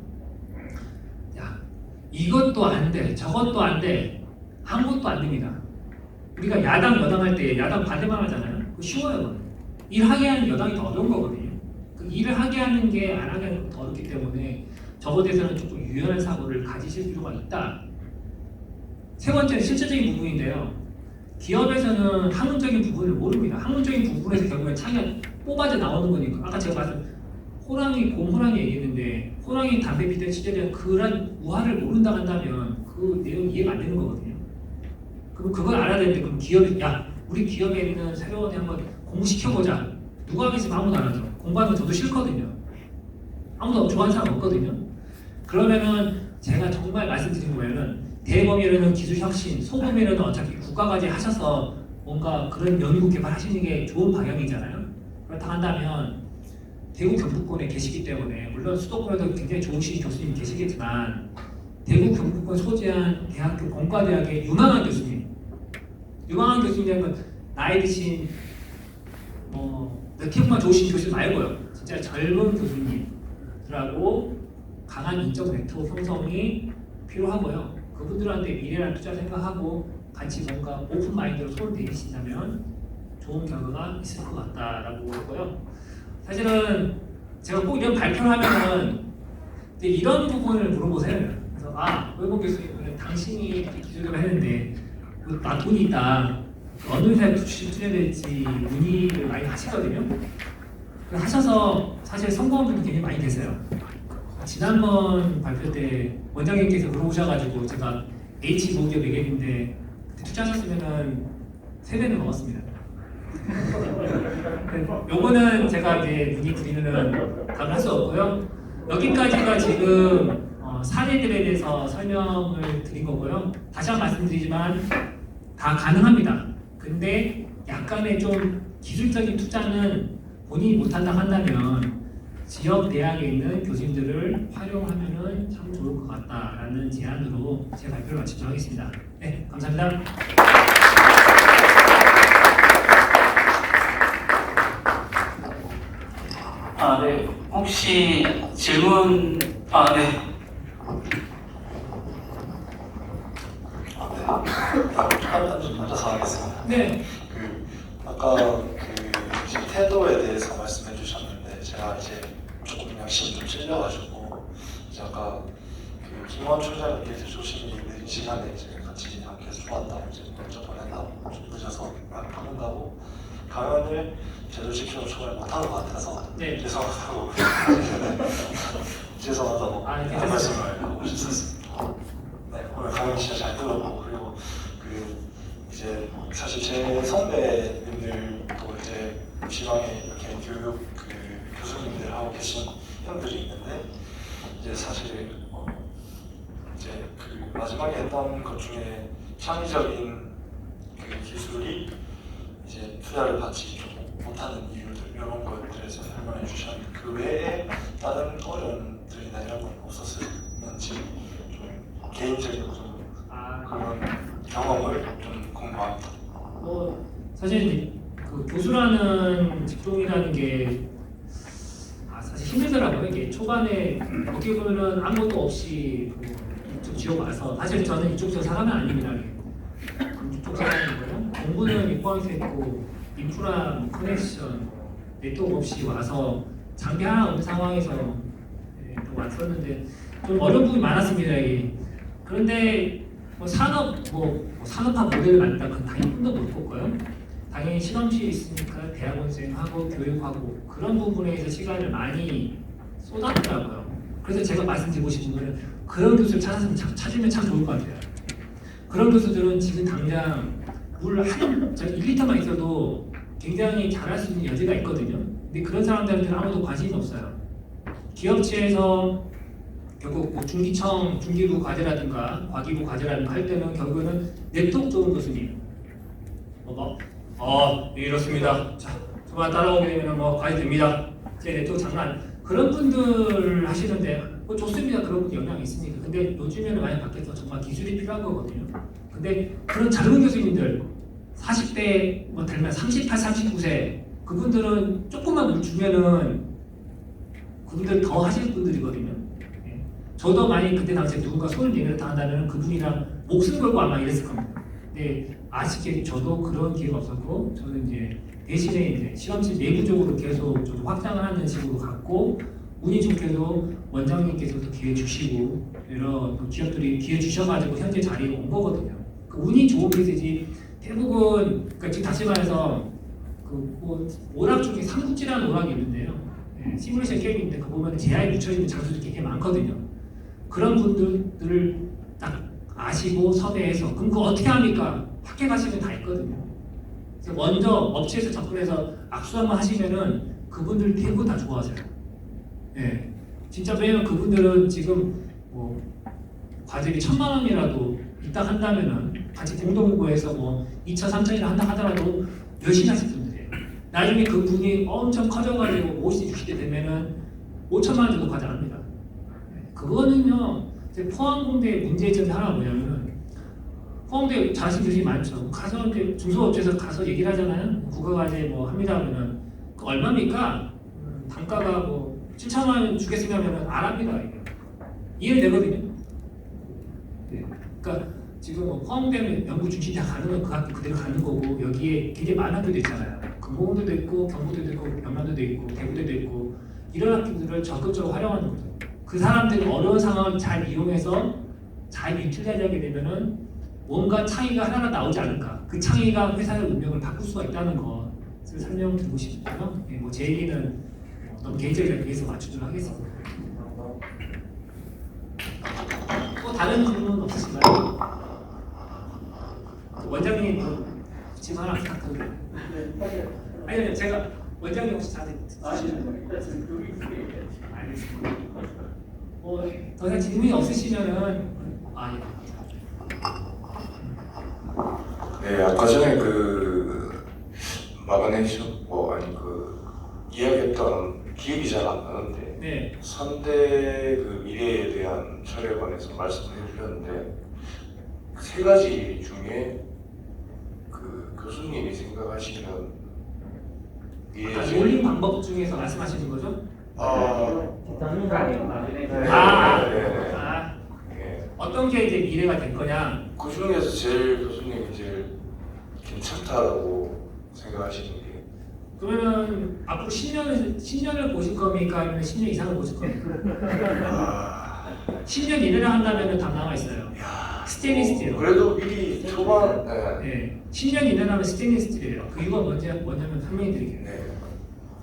야 이것도 안 돼, 저것도 안 돼, 아무것도 안 됩니다. 우리가 야당 여당 할 때 야당 반대만 하잖아요. 그거 쉬워요. 일하게 하는 여당이 더 어려운 거거든요. 그 일을 하게 하는 게 안 하게 하는 게 더 어렵기 때문에 저거에 대해서는 조금 유연한 사고를 가지실 필요가 있다. 세 번째는 실질적인 부분인데요. 기업에서는 학문적인 부분을 모릅니다. 학문적인 부분에서 결국에 차이가 뽑아져 나오는 거니까. 아까 제가 말씀 곰호랑이 얘기했는데 호랑이 담배 피던 시절에 대한 그런 우화를 모른다 한다면 그 내용이 이해가 안 되는 거거든요. 그럼 그걸 알아야 되는데 그럼 기업이 우리 기업에 있는 새로운 한번 공부시켜보자. 누가 하겠으면 아무도 안 하죠. 공부하는 거 저도 싫거든요. 아무도 좋아하는 사람 없거든요. 그러면은 제가 정말 말씀드린 거에는 대범위로는 기술 혁신, 소범위로는 어차피 국가까지 하셔서 뭔가 그런 연구 개발하시는 게 좋은 방향이잖아요. 그렇다 한다면 대구 경북권에 계시기 때문에 물론 수도권에도 굉장히 좋으신 교수님 계시겠지만 대구 경북권 소재한 대학교 공과대학의 유망한 교수님이면 나이 드신 몇 좋으신 교수님 말고요. 진짜 젊은 교수님들하고 강한 인적 네트워크 형성이 필요하고요. 그분들한테 미래라는 투자 생각하고 같이 뭔가 오픈 마인드로 손을 대주신다면 좋은 결과가 있을 것 같다라고 보고요. 사실은 제가 꼭 이런 발표를 하면은 이런 부분을 물어보세요. 그래서 외국 교수님 당신이 기술을 했는데 나 돈이 있다. 어느 회사에 투자해야 될지 문의를 많이 하시거든요. 하셔서 사실 성공한 분이 굉장히 많이 계세요. 지난번 발표 때 원장님께서 물어보셔가지고 제가 H모기업 얘기했는데 그때 투자하셨으면은 3배는 넘었습니다. 요거는 제가 이제 문의 드리면은 답을 할 수 없고요. 여기까지가 지금 사례들에 대해서 설명을 드린 거고요. 다시 한번 말씀드리지만 다 가능합니다. 근데 약간의 좀 기술적인 투자는 본인이 못한다 한다면 지역 대학에 있는 교수님들을 활용하면은 참 좋을 것 같다라는 제안으로 제 발표를 마치도록 하겠습니다. 네, 감사합니다. 네. 혹시 질문, 네. 앉아서 하겠습니다. 네. 아까 지금 태도에 대해서 말씀해 주셨는데 제가 이제 조금 양심이 좀 찔려가지고 이제 아까 김원 총장님께서 조심히 이 시간에 이제 같이 함께 수고한다고 이제 먼저 보낸다고 좀 늦어서 받는다고 강연을 제대로 지키는 정말 못한 것 같아서 네. 죄송하다고 죄송하다고 괜찮습니다. 말씀을 하고 싶었습니다. 네, 오늘 강연 진짜 잘 들었고 그리고 이제 사실 제 선배님들도 이제 지방에 이렇게 교육 교수님들 하고 계신 형들이 있는데 이제 사실 이제 마지막에 했던 것 중에 창의적인 기술이 이제 투자를 받지 좀 못하는 이유들 이런 것들에서 설명해 주셨는데 그 외에 다른 어려움들이나 이런 건 없었는지 좀 개인적인 좀 그런 경험을 좀 궁금합니다. 사실 교수라는 직종이라는 게 사실 힘들더라고요. 이게 초반에 어떻게 보면은 아무것도 없이 이쪽 지역 와서 사실 저는 이쪽 지역 사람은 아닙니다. 이쪽 사람이고요. 공부는 이과에서 했고 인프라, 커넥션, 네트워크 없이 와서 장비 하나 없는 상황에서 또 왔었는데 좀 어려운 부분이 많았습니다. 이게. 그런데 산업화 모델을 만든다 그건 당연히 꿈도 못 꿨고요. 당연히 실험실이 있으니까 대학원생하고 교육하고 그런 부분에서 시간을 많이 쏟았더라고요. 그래서 제가 말씀드리고 싶은 거는 그런 교수를 찾으면 참 좋을 것 같아요. 그런 교수들은 지금 당장 물 1리터만 있어도 굉장히 잘할 수 있는 여지가 있거든요. 근데 그런 사람들한테는 아무도 관심이 없어요. 기업체에서 결국 중기청, 중기부 과제라든가 과기부 과제라든가 할 때는 결국에는 네트워크 좋은 교수님 이렇습니다. 자, 정말 따라오게 되면 과제 됩니다. 네, 또 장난. 그런 분들 하시는데 뭐 좋습니다. 그런 분 영향이 있으니까. 근데 요즘에는 많이 바뀌어서 정말 기술이 필요한 거거든요. 근데 그런 젊은 교수님들 40대 뭐 되면 38, 39세 그분들은 조금만 물 주면은 그분들 더 하실 분들이거든요. 예. 저도 만약 그때 당시에 누군가 손을 내밀어 당한다면 그분이랑 목숨 걸고 아마 이랬을 겁니다. 근데 아쉽게 저도 그런 기회가 없었고 저는 이제 대신에 이제 실험실 내부적으로 계속 좀 확장을 하는 식으로 갔고 운이 좋게도 원장님께서도 기회 주시고 여러 또 기업들이 기회 주셔가지고 현재 자리에 온 거거든요. 그 운이 좋은 케이스지 대부분 그러니까 지금 다시 말해서 그뭐 오락 중에 삼국지라는 오락이 있는데요. 예, 시뮬레이션 게임인데 그 보면 제약이 묻혀 있는 장소들이 굉장히 많거든요. 그런 분들을 딱 아시고 섭외해서 그럼 그거 어떻게 합니까? 학회 가시면 다 있거든요. 그래서 먼저 업체에서 접근해서 악수 한번 하시면은 그분들 대부분 다 좋아하세요. 예, 진짜 왜냐면 그분들은 지금 뭐 과제비 1,000만 원이라도 있다 한다면은 같이 공동구에서 뭐 2천, 3천이라 한다 하더라도 열심히 하실 분들이에요. 나중에 그 분이 엄청 커져가지고 모시 주시게 되면은 5천만 원 정도 과장합니다. 그거는요, 이제 포항공대의 문제점이 하나 뭐냐면은 포항대 잘하시는 교수님이 많죠. 가서 이제 중소업체에서 가서 얘기를 하잖아요. 국어과제 뭐 합니다 하면은 그 얼마입니까? 단가가 뭐 7천만 원 주겠습니다 하면은 안 합니다. 이게. 이해를 되거든요. 네. 그러니까 지금 뭐 포항대는 연구 중심이 다 가는 건 그 학교 그대로 가는 거고 여기에 굉장히 많은 학교도 있잖아요. 금호공대도 있고 경북대도 있고 영남대도 있고 대구대도 있고 이런 학교들을 적극적으로 활용하는 거죠. 그 사람들이 어려운 상황을 잘 이용해서 잘 유틸리하게 되면은 뭔가 차이가 하나가 나오지 않을까. 그 차이가 회사의 운명을 바꿀 수가 있다는 것을 설명드리고 싶고요. 예, 뭐제 얘기는 너무 개인적인 얘기에서 맞추도록 하겠습니다. 또 다른 질문 없으신가요? 원장님 지금 하나 부탁드려요. 아니요, 제가 원장님 혹시 자세히 듣으시나요? 알겠습니다. 더 이상 질문이 없으시면은 예. 네, 아까 전에 그 마그네슘 이야기했던 기억이 잘 안 나는데 네. 3대 그 미래에 대한 철에 관해서 말씀을 해주셨는데 세 가지 중에 그 교수님이 생각하시는 미래 올린 방법 중에서 말씀하시는 거죠? 네. 어떤 게 이제 미래가 될 거냐? 그 중에서 제일 교수님이 제일 괜찮다라고 생각하시는 게 그러면 앞으로 10년을 보실 겁니까? 아니면 10년 이상을 보실 겁니까? 10년 이내를 한다면 답 나와 있어요. 스테인리스트예요. 그래도 미리 초반 네. 10년 이내를 하면 스테인리스트예요. 그 이유가 뭐냐면 설명해 드릴게요. 네.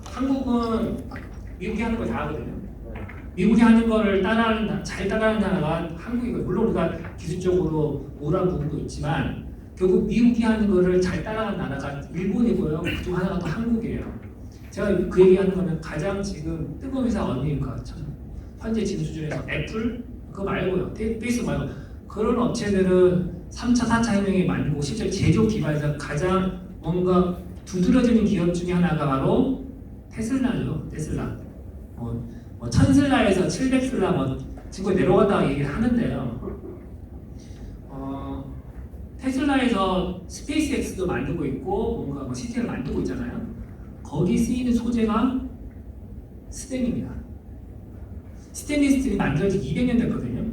한국은 미국이 하는 거 다 하거든요. 미국이 하는 거를 잘 따라하는 나라가 한국이고 물론 우리가 기술적으로 우월한 부분도 있지만 결국 미국이 하는 거를 잘 따라가는 나라가 일본이고요. 그중 하나가 또 한국이에요. 제가 그 얘기하는 거는 가장 지금 뜨거운 회사 어디입니까? 현재 지금 수준에서 애플 그거 말고요. 페이스북 말고 그런 업체들은 3차, 4차 혁명이 만들고 실제 제조업 기반에서 가장 뭔가 두드러지는 기업 중에 하나가 바로 테슬라죠. 테슬라. 뭐 1000슬라에서 700슬라 뭐 지금 내려간다고 얘기를 하는데요. 테슬라에서 스페이스X도 만들고 있고 뭔가 뭐 시스템을 만들고 있잖아요. 거기 쓰이는 소재가 스텐입니다. 스테인리스 스틸이 만들어진 200년 됐거든요.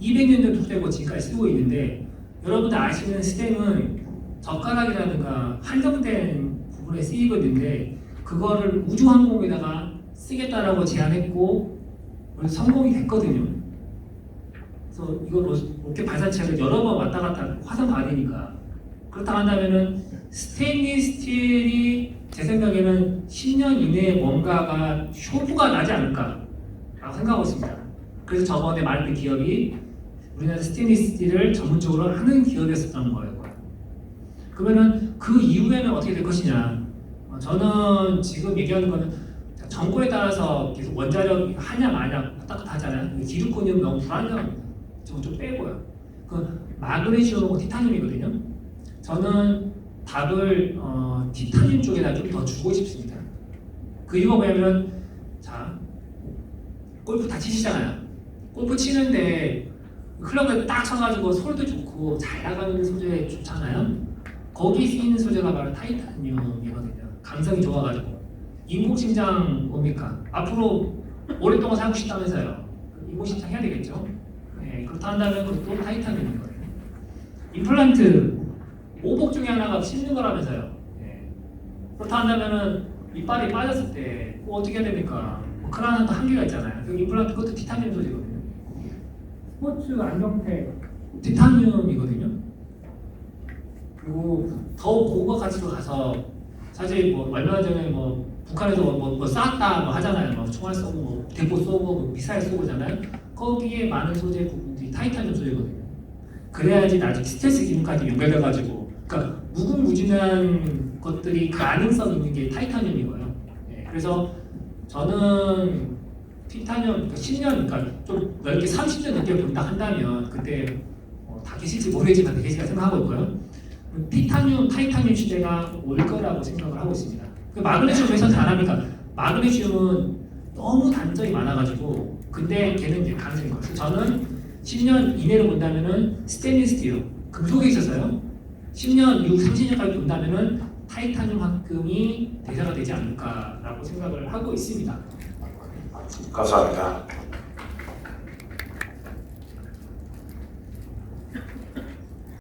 200년 된 소재고 지금까지 쓰고 있는데 여러분들 아시는 스템은 젓가락이라든가 한정된 부분에 쓰이고 있는데 그거를 우주항공에다가 쓰겠다라고 제안했고 성공이 됐거든요. 그래서 이걸 로켓 발사체를 여러 번 왔다 갔다 화성 가야 되니까 그렇다 한다면은 스테인리스 스틸이 제 생각에는 10년 이내에 뭔가가 쇼부가 나지 않을까라고 생각하고 있습니다. 그래서 저번에 말했던 기업이 우리나라 스테인리스 스틸을 전문적으로 하는 기업이었던 거예요. 그러면은 그 이후에는 어떻게 될 것이냐? 저는 지금 얘기하는 거는 정권에 따라서 계속 원자력 하냐 마냐 왔다 갔다 하잖아요. 기득권이 너무 불안정합니다. 좀 빼고요. 그 마그네슘하고 티타늄이거든요. 저는 답을 티타늄 쪽에다 좀 더 주고 싶습니다. 그 이유가 뭐냐면 자, 골프 다 치시잖아요. 골프 치는데 클럽에 딱 쳐가지고 소리도 좋고 잘 나가는 소재 좋잖아요. 거기 쓰이는 소재가 바로 타이타늄이거든요. 강성이 좋아가지고. 인공심장 뭡니까? 앞으로 오랫동안 살고 싶다면서요. 인공심장 해야 되겠죠? 네, 그렇다 한다면 그것도 타이타늄이거든요. 임플란트, 오복 중에 하나가 씹는 거라면서요. 네. 그렇다 한다면은 이빨이 빠졌을 때 어떻게 해야 됩니까? 뭐 크라운도 한계가 있잖아요. 그 임플란트 그것도 티타늄 소재거든요. 스포츠 안경테 티타늄이거든요. 그리고 더 고가 가치로 가서 사실 뭐 얼마 전에 뭐 북한에서 뭐 쐈다 뭐 하잖아요. 뭐 총알 쏘고 뭐 대포 쏘고 뭐 미사일 쏘고 하잖아요. 거기에 많은 소재 부분들이 타이타늄 소재거든요. 그래야지 나중에 스텔스 기능까지 연결돼가지고, 그러니까 무궁무진한 것들이 가능성 있는 게 타이타늄이고요. 네, 그래서 저는 티타늄, 그러니까 10년, 그러니까 좀 넓게 30년 넘게 본다 한다면 그때 다 계실지 모르겠지만 계시가 생각하고 있고요. 타이타늄 시대가 올 거라고 생각을 하고 있습니다. 그 마그네슘 왜 선택 안 합니까? 마그네슘은 너무 단점이 많아가지고, 근데 걔는 이제 가능성인 거예요. 그래서 저는 10년 이내로 본다면은 스테인리스 스틸, 금속에 있어서요. 10년 이후 30년까지 본다면은 타이타늄 합금이 대사가 되지 않을까라고 생각을 하고 있습니다. 감사합니다.